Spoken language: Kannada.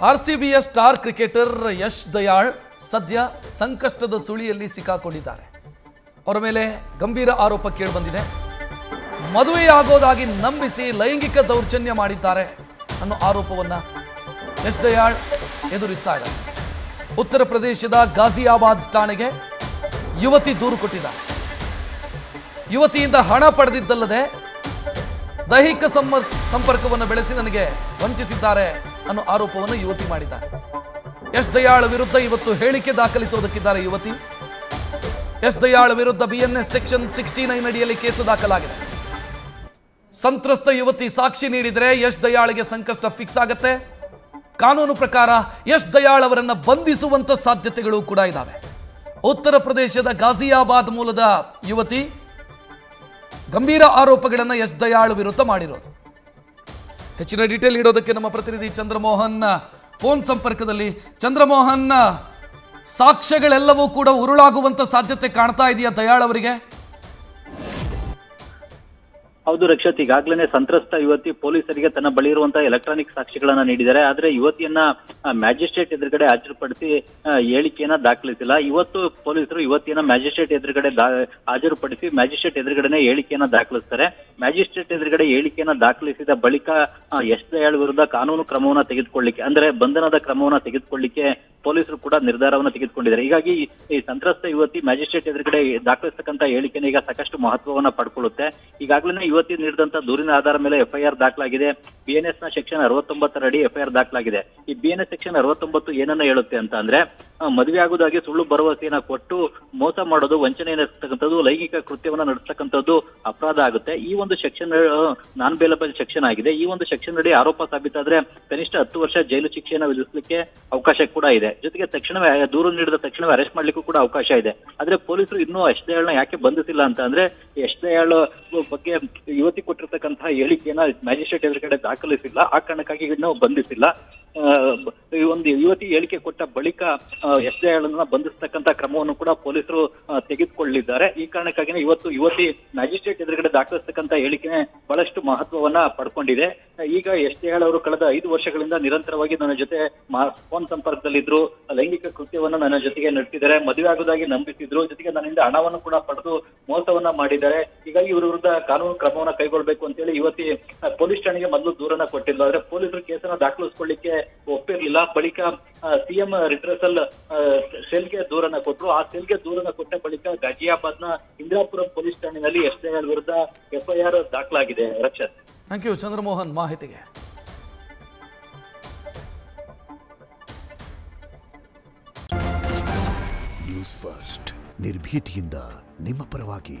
ಆರ್ಸಿಬಿಯ ಸ್ಟಾರ್ ಕ್ರಿಕೆಟರ್ ಯಶ್ ದಯಾಳ್ ಸದ್ಯ ಸಂಕಷ್ಟದ ಸುಳಿಯಲ್ಲಿ ಸಿಕ್ಕಾಕೊಂಡಿದ್ದಾರೆ. ಅವರ ಮೇಲೆ ಗಂಭೀರ ಆರೋಪ ಕೇಳಿಬಂದಿದೆ. ಮದುವೆಯಾಗೋದಾಗಿ ನಂಬಿಸಿ ಲೈಂಗಿಕ ದೌರ್ಜನ್ಯ ಮಾಡಿದ್ದಾರೆ ಅನ್ನೋ ಆರೋಪವನ್ನ ಯಶ್ ದಯಾಳ್ ಎದುರಿಸ್ತಾ ಇದ್ದಾರೆ. ಉತ್ತರ ಪ್ರದೇಶದ ಗಾಜಿಯಾಬಾದ್ ಠಾಣೆಗೆ ಯುವತಿ ದೂರು ಕೊಟ್ಟಿದ್ದಾರೆ. ಯುವತಿಯಿಂದ ಹಣ ಪಡೆದಿದ್ದಲ್ಲದೆ ದೈಹಿಕ ಸಂಪರ್ಕವನ್ನು ಬೆಳೆಸಿ ನನಗೆ ವಂಚಿಸಿದ್ದಾರೆ ಅನ್ನೋ ಆರೋಪವನ್ನು ಯುವತಿ ಮಾಡಿದ್ದಾರೆ. ಯಶ್ ದಯಾಳ್ ವಿರುದ್ಧ ಇವತ್ತು ಹೇಳಿಕೆ ದಾಖಲಿಸುವುದಕ್ಕಿದ್ದಾರೆ ಯುವತಿ. ಯಶ್ ದಯಾಳ್ ವಿರುದ್ಧ BNS ಸೆಕ್ಷನ್ 69 ಅಡಿಯಲ್ಲಿ ಕೇಸು ದಾಖಲಾಗಿದೆ. ಸಂತ್ರಸ್ತ ಯುವತಿ ಸಾಕ್ಷಿ ನೀಡಿದರೆ ಯಶ್ ದಯಾಳ್ಗೆ ಸಂಕಷ್ಟ ಫಿಕ್ಸ್ ಆಗುತ್ತೆ. ಕಾನೂನು ಪ್ರಕಾರ ಯಶ್ ದಯಾಳ್ ಅವರನ್ನು ಬಂಧಿಸುವಂತ ಸಾಧ್ಯತೆಗಳು ಕೂಡ ಇದ್ದಾವೆ. ಉತ್ತರ ಪ್ರದೇಶದ ಗಾಜಿಯಾಬಾದ್ ಮೂಲದ ಯುವತಿ ಗಂಭೀರ ಆರೋಪಗಳನ್ನು ಯಶ್ ದಯಾಳ್ ವಿರುದ್ಧ ಮಾಡಿರೋದು. ಹೆಚ್ಚಿನ ಡೀಟೇಲ್ ನೀಡೋದಕ್ಕೆ ನಮ್ಮ ಪ್ರತಿನಿಧಿ ಚಂದ್ರಮೋಹನ್ ಫೋನ್ ಸಂಪರ್ಕದಲ್ಲಿ. ಚಂದ್ರಮೋಹನ್, ಸಾಕ್ಷ್ಯಗಳೆಲ್ಲವೂ ಕೂಡ ಉರುಳಾಗುವಂತ ಸಾಧ್ಯತೆ ಕಾಣ್ತಾ ಇದೆಯಾ ದಯಾಳ್ ಅವರಿಗೆ? ಹೌದು ರಕ್ಷತ್, ಈಗಾಗಲೇ ಸಂತ್ರಸ್ತ ಯುವತಿ ಪೊಲೀಸರಿಗೆ ತನ್ನ ಬಳಿ ಇರುವಂತಹ ಎಲೆಕ್ಟ್ರಾನಿಕ್ ಸಾಕ್ಷಿಗಳನ್ನ ನೀಡಿದ್ದಾರೆ. ಆದ್ರೆ ಯುವತಿಯನ್ನ ಮ್ಯಾಜಿಸ್ಟ್ರೇಟ್ ಎದುರುಗಡೆ ಹಾಜರುಪಡಿಸಿ ಹೇಳಿಕೆಯನ್ನ ದಾಖಲಿಸಿಲ್ಲ. ಇವತ್ತು ಪೊಲೀಸರು ಯುವತಿಯನ್ನ ಮ್ಯಾಜಿಸ್ಟ್ರೇಟ್ ಎದುರುಗಡೆ ಹಾಜರುಪಡಿಸಿ ಮ್ಯಾಜಿಸ್ಟ್ರೇಟ್ ಎದುರುಗಡೆ ಹೇಳಿಕೆಯನ್ನ ದಾಖಲಿಸ್ತಾರೆ. ಮ್ಯಾಜಿಸ್ಟ್ರೇಟ್ ಎದುರುಗಡೆ ಹೇಳಿಕೆಯನ್ನ ದಾಖಲಿಸಿದ ಬಳಿಕ ಯಶ್ ದಯಾಳ್ ವಿರುದ್ಧ ಕಾನೂನು ಕ್ರಮವನ್ನ ತೆಗೆದುಕೊಳ್ಳಿಕ್ಕೆ, ಅಂದ್ರೆ ಬಂಧನದ ಕ್ರಮವನ್ನ ತೆಗೆದುಕೊಳ್ಳಿಕ್ಕೆ ಪೊಲೀಸರು ಕೂಡ ನಿರ್ಧಾರವನ್ನು ತೆಗೆದುಕೊಂಡಿದ್ದಾರೆ. ಹೀಗಾಗಿ ಈ ಸಂತ್ರಸ್ತ ಯುವತಿ ಮ್ಯಾಜಿಸ್ಟ್ರೇಟ್ ಎದುರುಗಡೆ ದಾಖಲಿಸತಕ್ಕಂತ ಹೇಳಿಕೆನ ಈಗ ಸಾಕಷ್ಟು ಮಹತ್ವವನ್ನ ಪಡ್ಕೊಳ್ಳುತ್ತೆ. ಈಗಾಗಲೇ ಯುವತಿ ನೀಡಿದಂತ ದೂರಿನ ಆಧಾರ ಮೇಲೆ FIR ದಾಖಲಾಗಿದೆ. BNS ನ ಸೆಕ್ಷನ್ 69 ಅಡಿ FIR ದಾಖಲಾಗಿದೆ. ಈ BNS ಸೆಕ್ಷನ್ 69 ಏನನ್ನ ಹೇಳುತ್ತೆ ಅಂತ ಅಂದ್ರೆ, ಮದುವೆ ಆಗುವುದಾಗಿ ಸುಳ್ಳು ಭರವಸೆಯನ್ನ ಕೊಟ್ಟು ಮೋಸ ಮಾಡೋದು, ವಂಚನೆ ನಡೆಸತಕ್ಕಂಥದ್ದು, ಲೈಂಗಿಕ ಕೃತ್ಯವನ್ನ ನಡೆಸತಕ್ಕಂಥದ್ದು ಅಪರಾಧ ಆಗುತ್ತೆ. ಈ ಒಂದು ಸೆಕ್ಷನ್ ನಾನ್ ಬೇಲಬಲ್ ಸೆಕ್ಷನ್ ಆಗಿದೆ. ಈ ಒಂದು ಸೆಕ್ಷನ್ ಅಡಿ ಆರೋಪ ಸಾಬೀತಾದ್ರೆ ಕನಿಷ್ಠ 10 ವರ್ಷ ಜೈಲು ಶಿಕ್ಷೆಯನ್ನು ವಿಧಿಸಲಿಕ್ಕೆ ಅವಕಾಶ ಕೂಡ ಇದೆ. ಜೊತೆಗೆ ತಕ್ಷಣವೇ ದೂರು ನೀಡಿದ ತಕ್ಷಣವೇ ಅರೆಸ್ಟ್ ಮಾಡ್ಲಿಕ್ಕೂ ಕೂಡ ಅವಕಾಶ ಇದೆ. ಆದ್ರೆ ಪೊಲೀಸರು ಇನ್ನೂ ಯಶ್ ದಯಾಳ್ನ ಯಾಕೆ ಬಂಧಿಸಿಲ್ಲ ಅಂತ ಅಂದ್ರೆ, ಯಶ್ ದಯಾಳ್ ಬಗ್ಗೆ ಯುವತಿ ಕೊಟ್ಟಿರ್ತಕ್ಕಂತಹ ಹೇಳಿಕೆಯನ್ನ ಮ್ಯಾಜಿಸ್ಟ್ರೇಟ್ ಎದುರುಗಡೆ ದಾಖಲಿಸಿಲ್ಲ. ಆ ಕಾರಣಕ್ಕಾಗಿ ಇನ್ನೂ ಬಂಧಿಸಿಲ್ಲ. ಈ ಒಂದು ಯುವತಿ ಹೇಳಿಕೆ ಕೊಟ್ಟ ಬಳಿಕ ಯಶ್ ದಯಾಳನ್ನ ಬಂಧಿಸತಕ್ಕಂತ ಕ್ರಮವನ್ನು ಕೂಡ ಪೊಲೀಸರು ತೆಗೆದುಕೊಳ್ಳಿದ್ದಾರೆ. ಈ ಕಾರಣಕ್ಕಾಗಿನೇ ಇವತ್ತು ಯುವತಿ ಮ್ಯಾಜಿಸ್ಟ್ರೇಟ್ ಎದುರುಗಡೆ ದಾಖಲಿಸತಕ್ಕಂತ ಹೇಳಿಕೆ ಬಹಳಷ್ಟು ಮಹತ್ವವನ್ನ ಪಡ್ಕೊಂಡಿದೆ. ಈಗ ಯಶ್ ದಯಾಳ್ ಅವರು ಕಳೆದ 5 ವರ್ಷಗಳಿಂದ ನಿರಂತರವಾಗಿ ನನ್ನ ಜೊತೆ ಫೋನ್ ಸಂಪರ್ಕದಲ್ಲಿದ್ರು, ಲೈಂಗಿಕ ಕೃತ್ಯವನ್ನ ನನ್ನ ಜೊತೆಗೆ ನಡೆಸಿದ್ದಾರೆ, ಮದುವೆ ಆಗೋದಾಗಿ ನಂಬಿಸಿದ್ರು, ಜೊತೆಗೆ ನನ್ನಿಂದ ಹಣವನ್ನು ಕೂಡ ಪಡೆದು ಮೋಸವನ್ನ ಮಾಡಿದ್ದಾರೆ. ಹೀಗಾಗಿ ಇವರ ವಿರುದ್ಧ ಕಾನೂನು ಕ್ರಮವನ್ನ ಕೈಗೊಳ್ಳಬೇಕು ಅಂತ ಹೇಳಿ ಯುವತಿ ಪೊಲೀಸ್ ಠಾಣೆಗೆ ಮೊದಲು ದೂರನ್ನ ಕೊಟ್ಟಿಲ್ಲ. ಆದ್ರೆ ಪೊಲೀಸರು ಕೇಸನ್ನ ದಾಖಲಿಸಿಕೊಳ್ಳಿಕ್ಕೆ ಒಪ್ಪಿರಲಿಲ್ಲ. ಬಳಿಕ CM ರಿಟ್ರೆಸಲ್ ಸೆಲ್ಗೆ ದೂರನ್ನ ಕೊಟ್ಟರು. ಆ ಸೆಲ್ಗೆ ದೂರನ್ನ ಕೊಟ್ಟ ಬಳಿಕ ಗಾಜಿಯಾಬಾದ್ನ ಇಂದಿರಾಪುರಂ ಪೊಲೀಸ್ ಠಾಣೆಯಲ್ಲಿ ಯಶ್ ದಯಾಳ್ ವಿರುದ್ಧ FIR ದಾಖಲಾಗಿದೆ. ರಕ್ಷತ್, ಥ್ಯಾಂಕ್ ಯು ಚಂದ್ರಮೋಹನ್ ಮಾಹಿತಿಗೆ. ನ್ಯೂಸ್ ಫಸ್ಟ್ ನಿರ್ಭೀತಿಯಿಂದ ನಿಮ್ಮ ಪರವಾಗಿ.